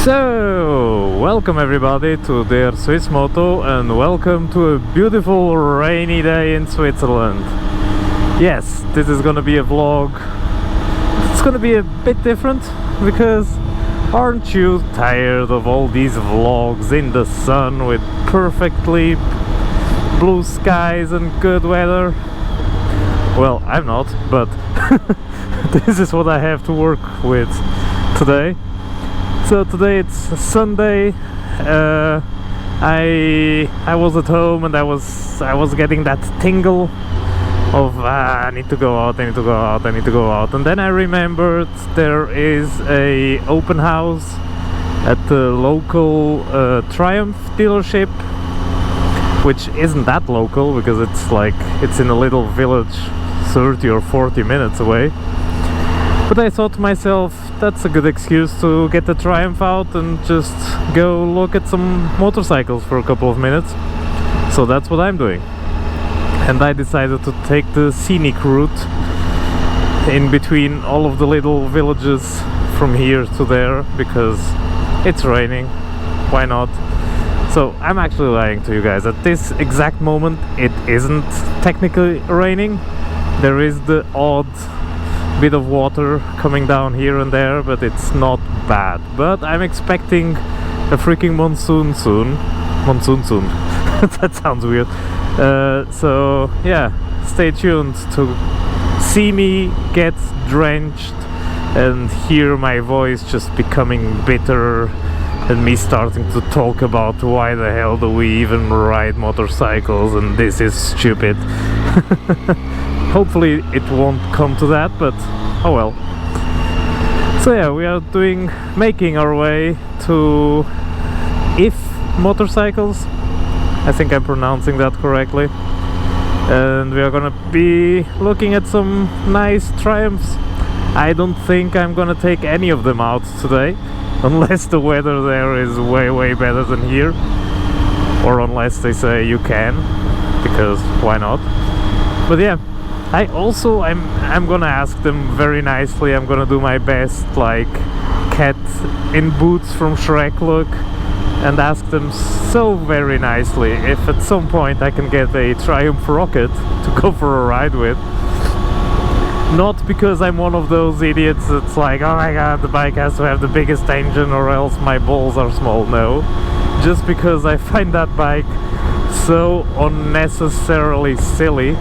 So, welcome everybody to DrSwiss Moto and welcome to a beautiful rainy day in Switzerland. Yes, this is gonna be a vlog. It's gonna be a bit different because aren't you tired of all these vlogs in the sun with perfectly blue skies and good weather? Well, I'm not, but this is what I have to work with today. So today it's Sunday. I was at home and I was getting that tingle of I need to go out, I need to go out, I need to go out. And then I remembered there is a open house at the local Triumph dealership, which isn't that local because it's in a little village 30 or 40 minutes away. But I thought to myself, that's a good excuse to get the Triumph out and just go look at some motorcycles for a couple of minutes. So that's what I'm doing. And I decided to take the scenic route in between all of the little villages from here to there because it's raining. Why not? So I'm actually lying to you guys. At this exact moment it isn't technically raining. There is the odd bit of water coming down here and there, but it's not bad. But I'm expecting a freaking monsoon soon. That sounds weird. So yeah, stay tuned to see me get drenched and hear my voice just becoming bitter and me starting to talk about why the hell do we even ride motorcycles and this is stupid. Hopefully it won't come to that, but oh well. So yeah, we are making our way to IFF Motorcycles. I think I'm pronouncing that correctly. And we are gonna be looking at some nice Triumphs. I don't think I'm gonna take any of them out today, unless the weather there is way better than here, or unless they say you can, because why not? But yeah, I'm gonna ask them very nicely. I'm gonna do my best, like cat in boots from Shrek look, and ask them so very nicely if at some point I can get a Triumph Rocket to go for a ride with. Not because I'm one of those idiots that's like, oh my god, the bike has to have the biggest engine or else my balls are small. No, just because I find that bike so unnecessarily silly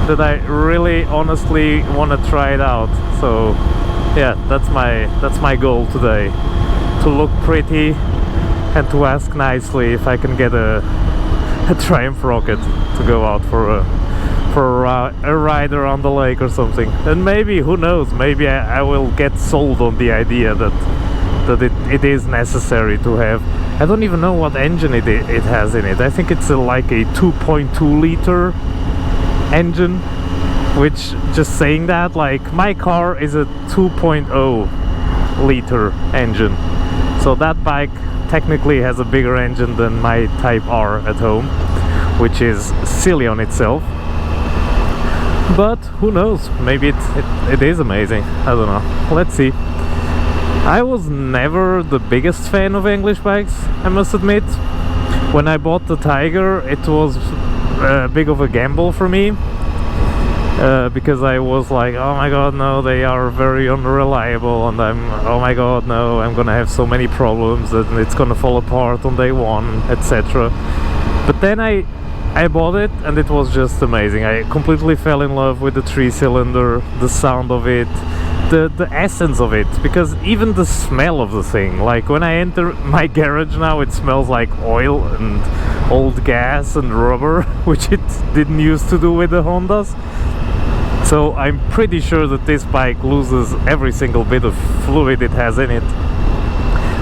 that I really honestly want to try it out. So yeah, that's my goal today, to look pretty and to ask nicely if I can get a Triumph Rocket to go out for a ride around the lake or something. And maybe, who knows, maybe I will get sold on the idea that it is necessary to have. I don't even know what engine it has in it. I think it's like a 2.2 liter engine, which, just saying that, like, my car is a 2.0 liter engine, so that bike technically has a bigger engine than my Type R at home, which is silly on itself. But who knows, maybe it is amazing. I don't know, let's see. I was never the biggest fan of English bikes, I must admit. When I bought the Tiger, it was a big of a gamble for me, because I was like, oh my god, no, they are very unreliable, and oh my god, no, I'm gonna have so many problems and it's gonna fall apart on day one, etc. But then I bought it and it was just amazing. I completely fell in love with the 3-cylinder, the sound of it, the essence of it, because even the smell of the thing, like when I enter my garage now, it smells like oil and old gas and rubber, which it didn't used to do with the Hondas. So I'm pretty sure that this bike loses every single bit of fluid it has in it.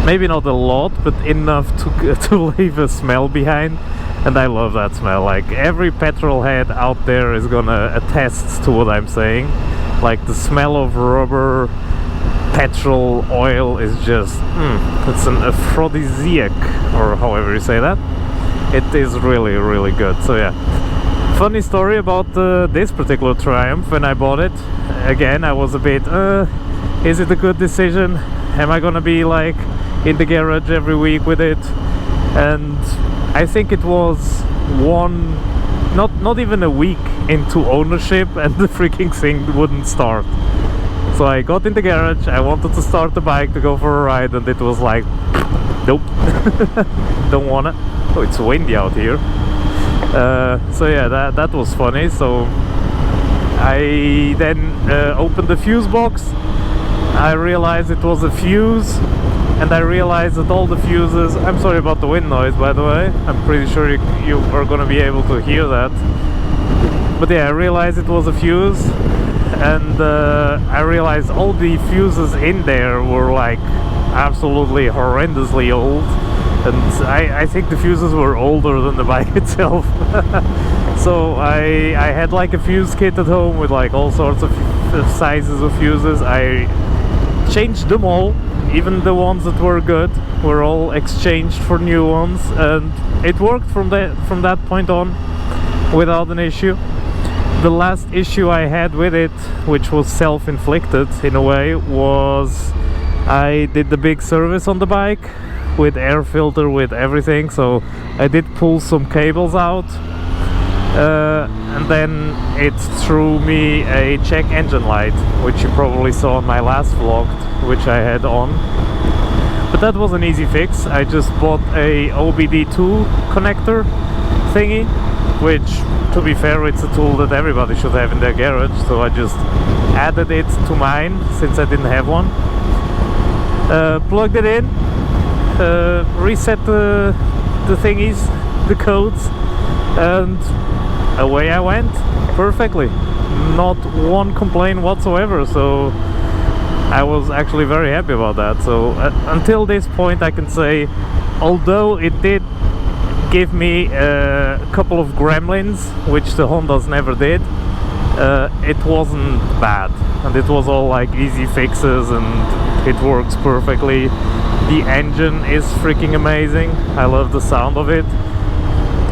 Maybe not a lot, but enough to leave a smell behind. And I love that smell. Like, every petrol head out there is gonna attest to what I'm saying. Like, the smell of rubber, petrol, oil is just it's an aphrodisiac, or however you say that. It is really good. So yeah, funny story about this particular Triumph. When I bought it, again, I was a bit is it a good decision? Am I gonna be like in the garage every week with it, and I think it was not even a week into ownership and the freaking thing wouldn't start. So I got in the garage, I wanted to start the bike to go for a ride, and it was like, nope, don't wanna. Oh, it's windy out here. So yeah, that was funny. So I then opened the fuse box. I realized it was a fuse, and I realized that all the fuses, I'm sorry about the wind noise by the way, I'm pretty sure you are gonna be able to hear that. But yeah, I realized it was a fuse, and I realized all the fuses in there were like absolutely horrendously old, and I think the fuses were older than the bike itself. So I had like a fuse kit at home with like all sorts of sizes of fuses. I changed them all, even the ones that were good were all exchanged for new ones, and it worked from that point on without an issue. The last issue I had with it, which was self-inflicted in a way, was I did the big service on the bike with air filter, with everything. So I did pull some cables out, and then it threw me a check engine light, which you probably saw on my last vlog, which I had on. But that was an easy fix. I just bought a OBD2 connector thingy, which, to be fair, it's a tool that everybody should have in their garage. So I just added it to mine since I didn't have one. Plugged it in, reset the thingies, the codes, and away I went perfectly. Not one complaint whatsoever. So I was actually very happy about that. So until this point I can say, although it did give me a couple of gremlins, which the Hondas never did, it wasn't bad, and it was all like easy fixes, and it works perfectly. The engine is freaking amazing. I love the sound of it.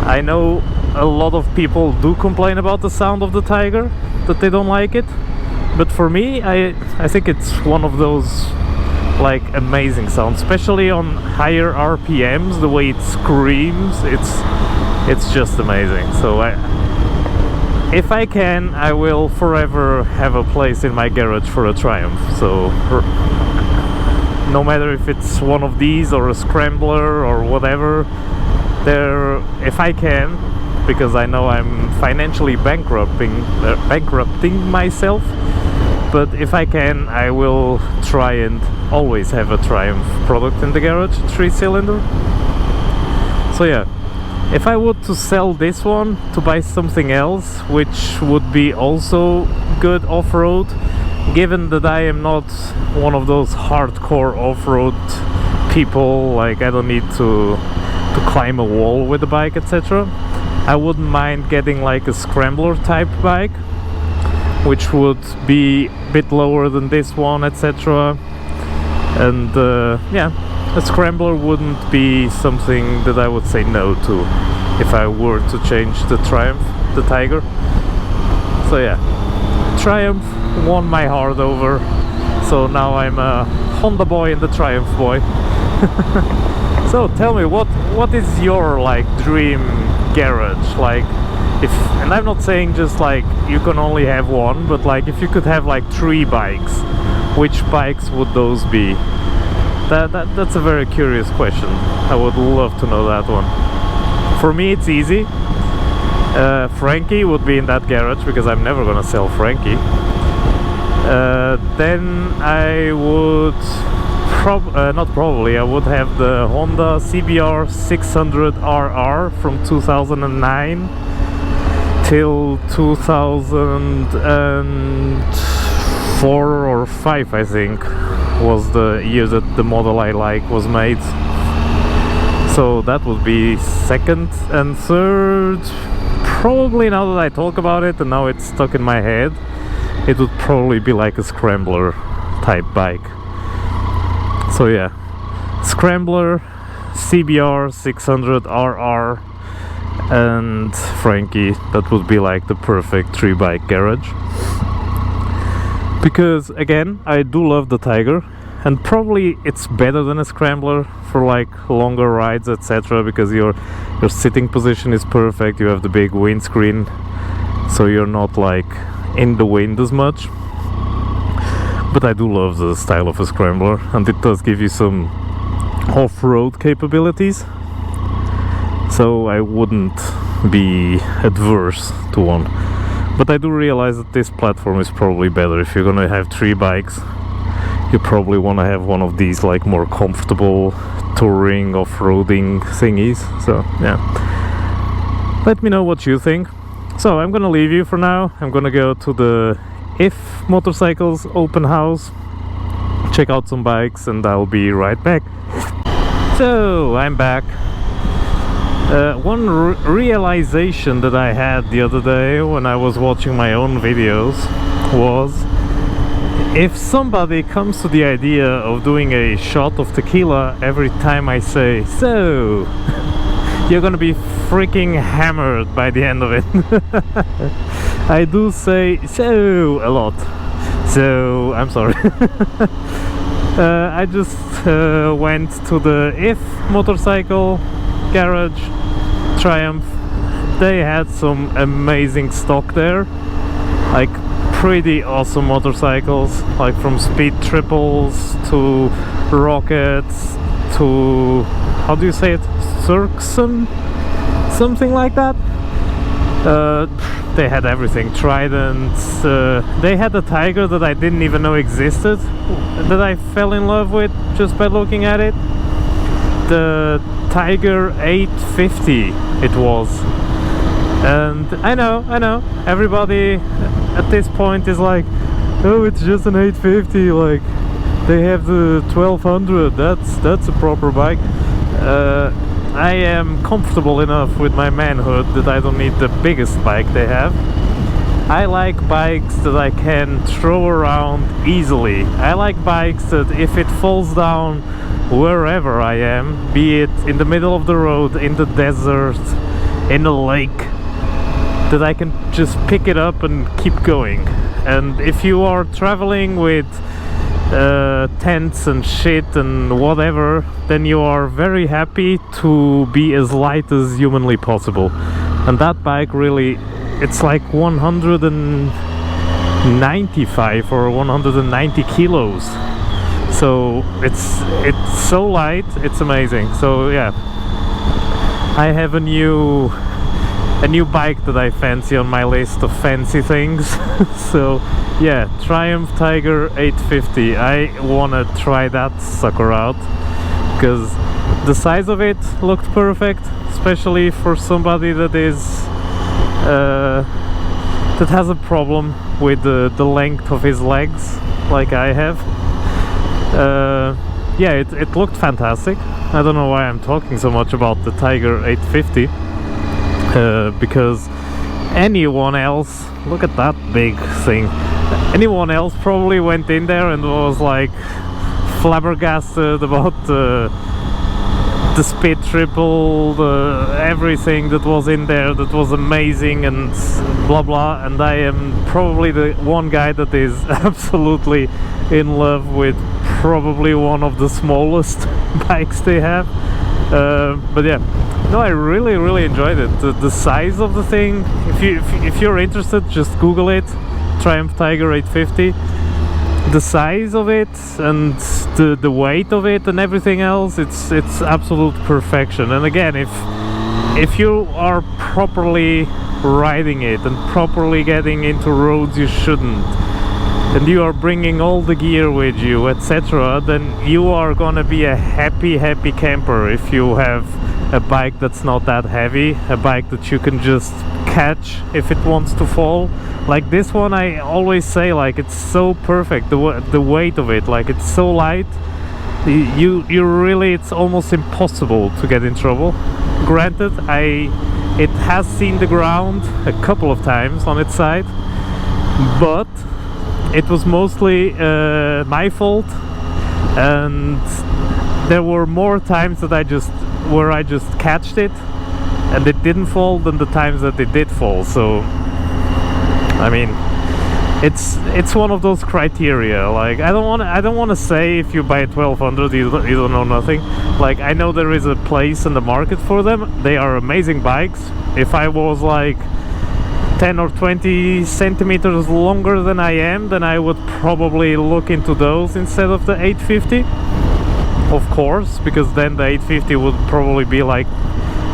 I know a lot of people do complain about the sound of the Tiger, that they don't like it, but for me, I think it's one of those like amazing sounds, especially on higher RPMs. The way it screams, it's just amazing. So if I can, I will forever have a place in my garage for a Triumph. So no matter if it's one of these or a Scrambler or whatever, if I can, because I know I'm financially bankrupting myself, but if I can, I will try and always have a Triumph product in the garage, 3-cylinder. So yeah, if I were to sell this one to buy something else, which would be also good off-road, given that I am not one of those hardcore off-road people, like I don't need to climb a wall with the bike, etc., I wouldn't mind getting like a Scrambler type bike, which would be a bit lower than this one, etc. And yeah, a Scrambler wouldn't be something that I would say no to if I were to change the Triumph, the Tiger. So yeah, Triumph won my heart over, so now I'm a Honda boy and the Triumph boy. So tell me, what is your like dream garage? Like, and I'm not saying just like you can only have one, but like if you could have like 3 bikes, which bikes would those be? That's a very curious question. I would love to know that one. For me, it's easy. Frankie would be in that garage because I'm never gonna sell Frankie. Then I would I would have the Honda CBR 600RR from 2009 till 2004 or 5, I think, was the year that the model I like was made. So that would be second. And third, probably, now that I talk about it and now it's stuck in my head, it would probably be like a Scrambler type bike. So yeah, Scrambler, CBR 600RR and Frankie. That would be like the perfect 3-bike garage. Because again, I do love the Tiger, and probably it's better than a scrambler for like longer rides, etc., because your sitting position is perfect. You have the big windscreen, so you're not like in the wind as much. But I do love the style of a scrambler, and it does give you some off-road capabilities, so I wouldn't be adverse to one. But I do realize that this platform is probably better. If you're gonna have 3 bikes, you probably want to have one of these like more comfortable touring off-roading thingies. So yeah, let me know what you think. So I'm gonna leave you for now. I'm gonna go to the IFF Motorcycles open house, check out some bikes, and I'll be right back. So I'm back. One realization that I had the other day when I was watching my own videos was, if somebody comes to the idea of doing a shot of tequila every time I say so, you're gonna be freaking hammered by the end of it. I do say so a lot, so I'm sorry. I just went to the IFF Motorcycle garage, Triumph. They had some amazing stock there, like pretty awesome motorcycles, like from speed triples to rockets to, how do you say it, Cirxon, something like that. They had everything, Tridents. They had a Tiger that I didn't even know existed, that I fell in love with just by looking at it. The Tiger 850 it was. And I know, everybody at this point is like, oh, it's just an 850, like they have the 1200, that's a proper bike. I am comfortable enough with my manhood that I don't need the biggest bike they have. I like bikes that I can throw around easily. I like bikes that if it falls down wherever I am, be it in the middle of the road, in the desert, in a lake, that I can just pick it up and keep going. And if you are traveling with tents and shit and whatever, then you are very happy to be as light as humanly possible. And that bike really, it's like 195 or 190 kilos. So it's so light, it's amazing. So yeah, I have a new bike that I fancy on my list of fancy things. So yeah, Triumph Tiger 850. I wanna try that sucker out because the size of it looked perfect, especially for somebody that is that has a problem with the length of his legs, like I have. Yeah, it looked fantastic. I don't know why I'm talking so much about the Tiger 850. Because anyone else, look at that big thing, anyone else probably went in there and was like flabbergasted about the speed triple, everything that was in there that was amazing and blah blah. And I am probably the one guy that is absolutely in love with probably one of the smallest bikes they have. But yeah, no, I really enjoyed it. The size of the thing, if you're interested, just Google it, Triumph Tiger 850. The size of it and the weight of it and everything else, it's absolute perfection. And again, if you are properly riding it and properly getting into roads you shouldn't, and you are bringing all the gear with you, etc., then you are gonna be a happy camper if you have a bike that's not that heavy, a bike that you can just catch if it wants to fall. Like this one, I always say, like, it's so perfect, the weight of it, like it's so light, you really, it's almost impossible to get in trouble. Granted, it has seen the ground a couple of times on its side, but it was mostly my fault, and there were more times that I just catched it and it didn't fall than the times that it did fall. So I mean, it's one of those criteria. Like I don't want to say if you buy 1200 you don't know nothing. Like I know there is a place in the market for them. They are amazing bikes. If I was like 10 or 20 centimeters longer than I am, then I would probably look into those instead of the 850, of course, because then the 850 would probably be like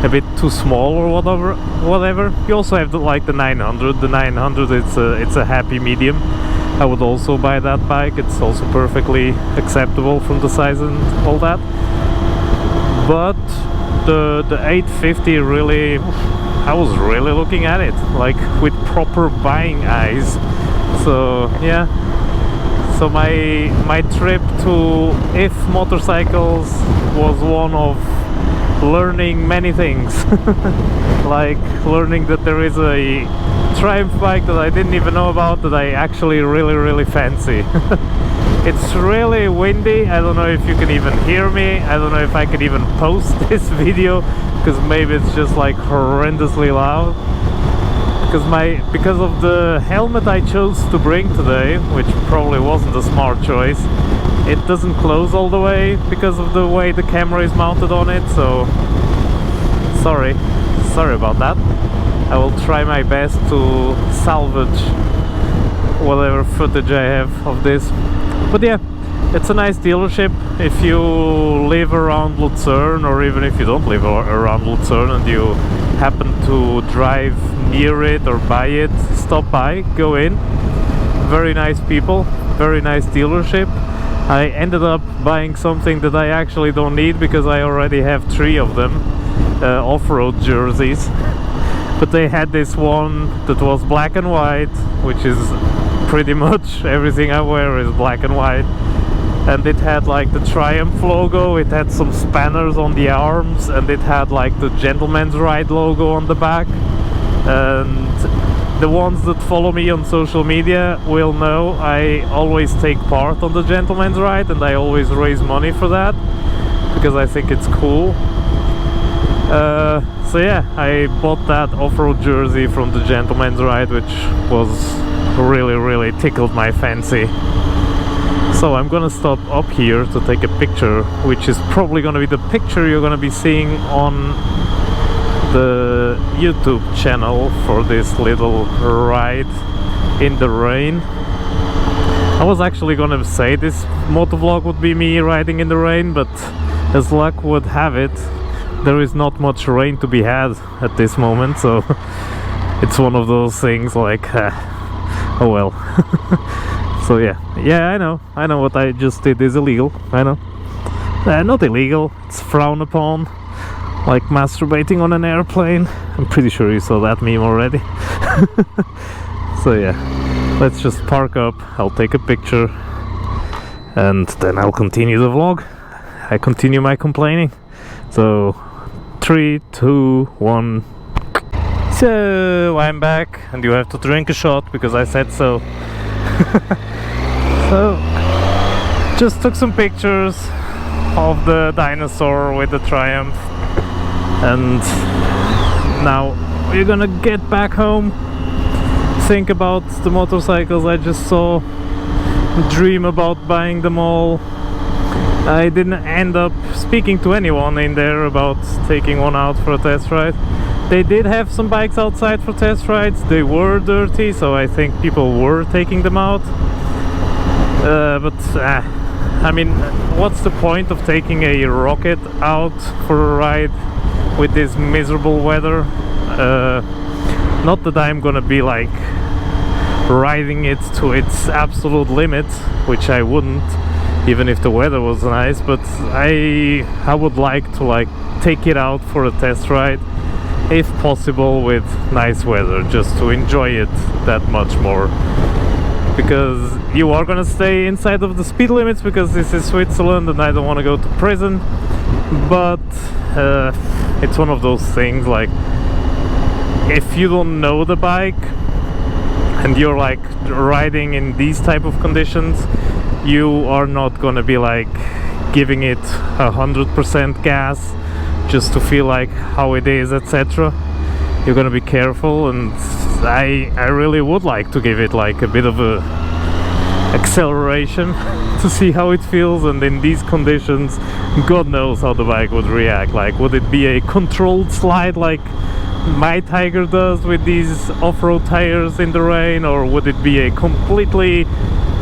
a bit too small or whatever. You also have like the 900. The 900, it's a happy medium. I would also buy that bike. It's also perfectly acceptable from the size and all that. But the 850 really, I was really looking at it like with proper buying eyes. So yeah, so my trip to IFF Motorcycles was one of learning many things. Like learning that there is a Triumph bike that I didn't even know about that I actually really fancy. It's really windy. I don't know if you can even hear me. I don't know if I can even post this video because maybe it's just like horrendously loud. Because of the helmet I chose to bring today, which probably wasn't a smart choice, it doesn't close all the way because of the way the camera is mounted on it, so sorry about that. I will try my best to salvage whatever footage I have of this. But yeah, it's a nice dealership. If you live around Lucerne, or even if you don't live around Lucerne and you happen to drive near it or by it, stop by, go in. Very nice people, very nice dealership. I ended up buying something that I actually don't need because I already have 3 of them, off-road jerseys. But they had this one that was black and white, which is pretty much everything I wear is black and white. And it had like the Triumph logo, it had some spanners on the arms, and it had like the Gentleman's Ride logo on the back. And the ones that follow me on social media will know I always take part on the Gentleman's Ride, and I always raise money for that because I think it's cool. So yeah, I bought that off-road jersey from the Gentleman's Ride, which was really tickled my fancy. So I'm gonna stop up here to take a picture, which is probably gonna be the picture you're gonna be seeing on the YouTube channel for this little ride in the rain. I was actually gonna say this motovlog would be me riding in the rain, but as luck would have it, there is not much rain to be had at this moment, so it's one of those things like oh well. So yeah, I know what I just did is illegal. I know, not illegal, it's frowned upon, like masturbating on an airplane. I'm pretty sure you saw that meme already. So yeah, let's just park up, I'll take a picture, and then I'll continue the vlog. I continue my complaining. So 3, 2, 1. So I'm back, and you have to drink a shot because I said so. So just took some pictures of the dinosaur with the Triumph, and now we're gonna get back home, think about the motorcycles I just saw, dream about buying them all. I didn't end up speaking to anyone in there about taking one out for a test ride. They did have some bikes outside for test rides. They were dirty, so I think people were taking them out. I mean, what's the point of taking a rocket out for a ride with this miserable weather? Not that I'm gonna be like riding it to its absolute limit, which I wouldn't, even if the weather was nice, but I would like to like take it out for a test ride, if possible with nice weather, just to enjoy it that much more. Because you are gonna stay inside of the speed limits because this is Switzerland and I don't want to go to prison, but it's one of those things, like if you don't know the bike and you're like riding in these type of conditions, you are not gonna be like giving it 100% gas just to feel like how it is, etc. You're gonna be careful, and I really would like to give it like a bit of a acceleration to see how it feels, and in these conditions God knows how the bike would react. Like, would it be a controlled slide like my Tiger does with these off-road tires in the rain, or would it be a completely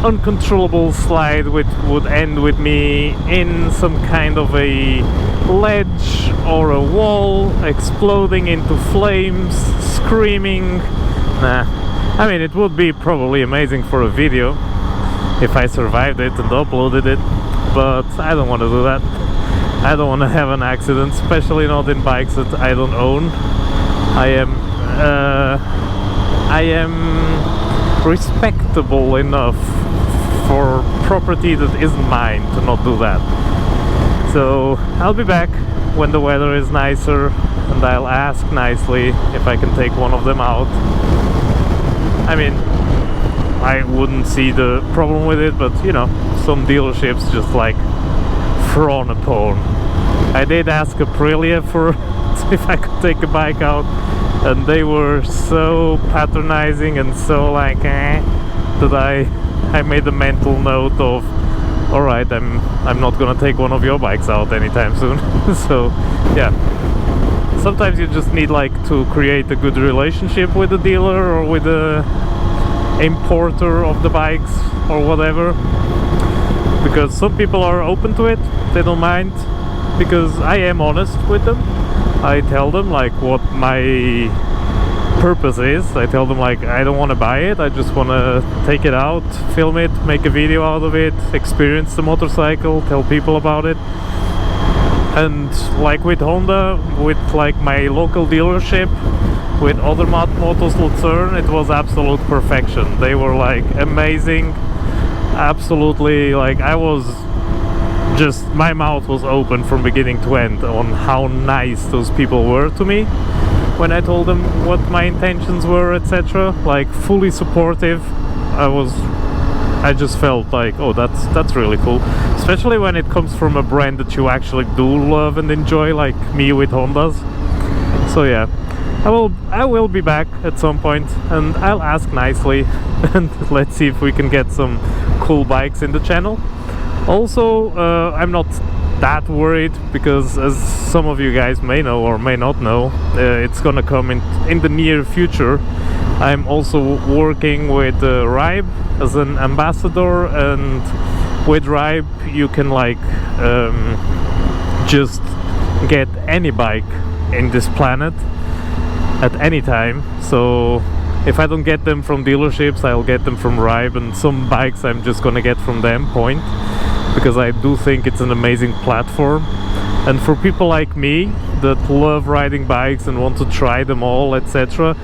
uncontrollable slide which would end with me in some kind of a ledge or a wall, exploding into flames, screaming? Nah, I mean, it would be probably amazing for a video if I survived it and uploaded it, but I don't want to do that. I don't want to have an accident, especially not in bikes that I don't own. I am respectable enough for property that isn't mine to not do that. So I'll be back when the weather is nicer, and I'll ask nicely if I can take one of them out. I mean, I wouldn't see the problem with it, but you know, some dealerships just like frown upon. I did ask Aprilia for if I could take a bike out, and they were so patronizing and so like that I made a mental note of, alright, I'm not gonna take one of your bikes out anytime soon. So yeah, sometimes you just need like to create a good relationship with the dealer or with the importer of the bikes or whatever, because some people are open to it, they don't mind, because I am honest with them. I tell them like what my purpose is. I tell them like, I don't want to buy it, I just want to take it out, film it, make a video out of it, experience the motorcycle, tell people about it. And like with Honda, with like my local dealership, with other Motos Lucerne, it was absolute perfection. They were like amazing, absolutely, like I was just, my mouth was open from beginning to end on how nice those people were to me when I told them what my intentions were, etc. Like fully supportive. I just felt like, oh, that's really cool, especially when it comes from a brand that you actually do love and enjoy, like me with Hondas. So yeah, I will be back at some point, and I'll ask nicely and let's see if we can get some cool bikes in the channel. Also, I'm not that worried, because as some of you guys may know or may not know, it's gonna come in the near future. I'm also working with Ribe as an ambassador, and with Ribe you can like just get any bike in this planet at any time. So if I don't get them from dealerships, I'll get them from Ribe, and some bikes I'm just gonna get from them, point, because I do think it's an amazing platform. And for people like me that love riding bikes and want to try them all, etc.,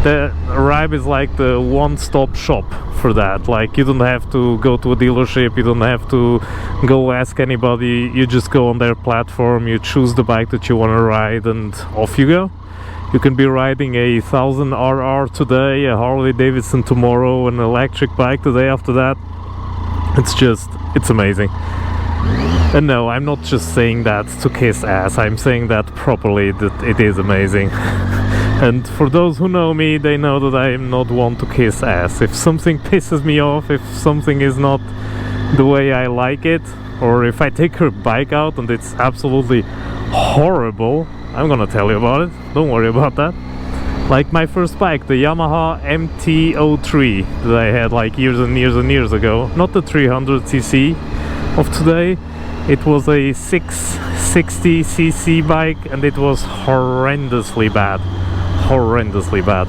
the Ribe is like the one-stop shop for that. Like, you don't have to go to a dealership, you don't have to go ask anybody, you just go on their platform, you choose the bike that you want to ride, and off you go. You can be riding a 1000 RR today, a Harley Davidson tomorrow, an electric bike the day after that. It's amazing. And no, I'm not just saying that to kiss ass, I'm saying that properly, that it is amazing. And for those who know me, they know that I am not one to kiss ass. If something pisses me off, if something is not the way I like it, or if I take her bike out and it's absolutely horrible, I'm gonna tell you about it, don't worry about that. Like my first bike, the Yamaha MT-03 that I had like years and years and years ago, not the 300cc of today, it was a 660cc bike, and it was horrendously bad,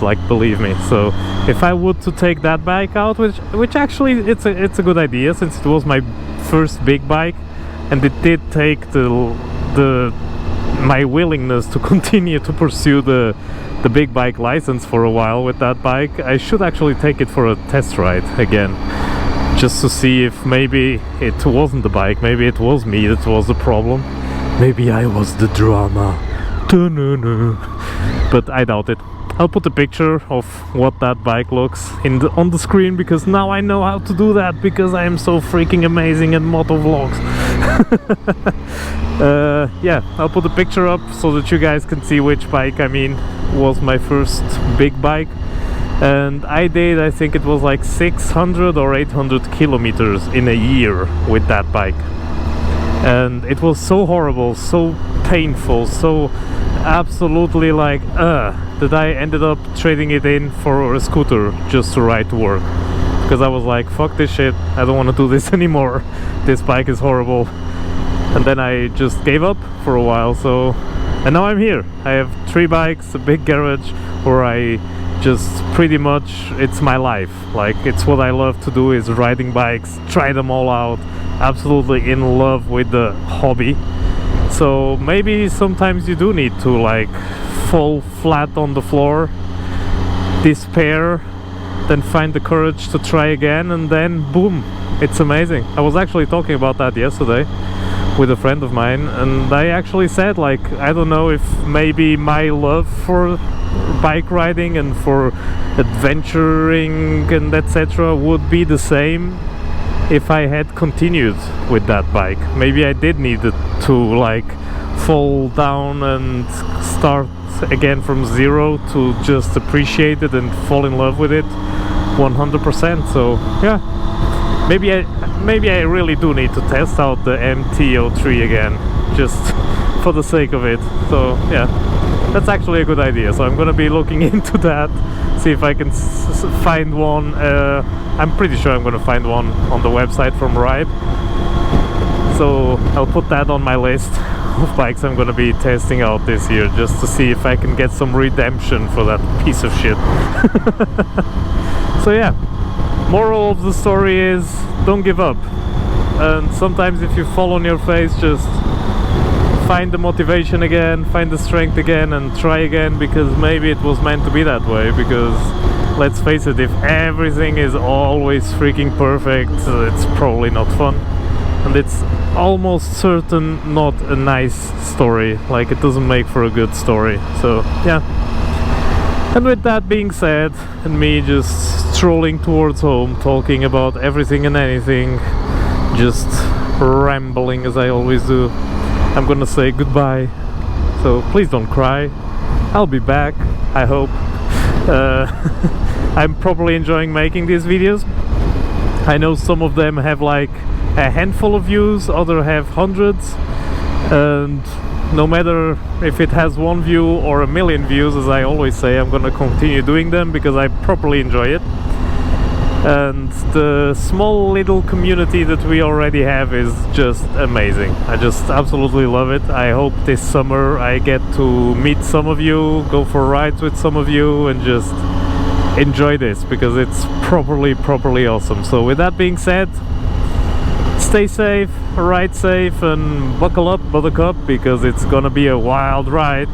like, believe me. So if I would to take that bike out, which actually it's a good idea, since it was my first big bike, and it did take my willingness to continue to pursue the big bike license for a while with that bike, I should actually take it for a test ride again, just to see if maybe it wasn't the bike, maybe it was me that was the problem, maybe I was the drama. But I doubt it. I'll put a picture of what that bike looks on the screen, because now I know how to do that, because I am so freaking amazing at MotoVlogs. Yeah, I'll put a picture up so that you guys can see which bike I mean was my first big bike. and I did, I think it was like 600 or 800 kilometers in a year with that bike, and it was so horrible, so painful, so absolutely like that I ended up trading it in for a scooter just to ride to work, because I was like, fuck this shit, I don't want to do this anymore, this bike is horrible. And then I just gave up for a while, so, and now I'm here. I have 3 bikes, a big garage where I just pretty much, it's my life, like it's what I love to do, is riding bikes, try them all out, absolutely in love with the hobby. So maybe sometimes you do need to like fall flat on the floor, despair, then find the courage to try again, and then boom, it's amazing. I was actually talking about that yesterday with a friend of mine, and I actually said, like, I don't know if maybe my love for bike riding and for adventuring and etc. would be the same if I had continued with that bike. Maybe I did need to like fall down and start again from zero to just appreciate it and fall in love with it 100%. So yeah, maybe I really do need to test out the MT-03 again, just for the sake of it. So yeah, that's actually a good idea. So I'm gonna be looking into that, see if I can find one. I'm pretty sure I'm gonna find one on the website from Ribe. So I'll put that on my list of bikes I'm gonna be testing out this year, just to see if I can get some redemption for that piece of shit. So yeah, moral of the story is, don't give up. And sometimes if you fall on your face, just find the motivation again, find the strength again, and try again, because maybe it was meant to be that way. Because let's face it, if everything is always freaking perfect, it's probably not fun, and it's almost certain not a nice story. Like, it doesn't make for a good story. So yeah. And with that being said, and me just strolling towards home, talking about everything and anything, just rambling as I always do, I'm gonna say goodbye. So please don't cry. I'll be back, I hope. I'm probably enjoying making these videos. I know some of them have like a handful of views, others have hundreds, and no matter if it has 1 view or 1,000,000 views, as I always say, I'm gonna continue doing them because I properly enjoy it. And the small little community that we already have is just amazing. I just absolutely love it. I hope this summer I get to meet some of you, go for rides with some of you, and just enjoy this, because it's properly awesome. So with that being said, stay safe, ride safe, and buckle up, buttercup, because it's gonna be a wild ride.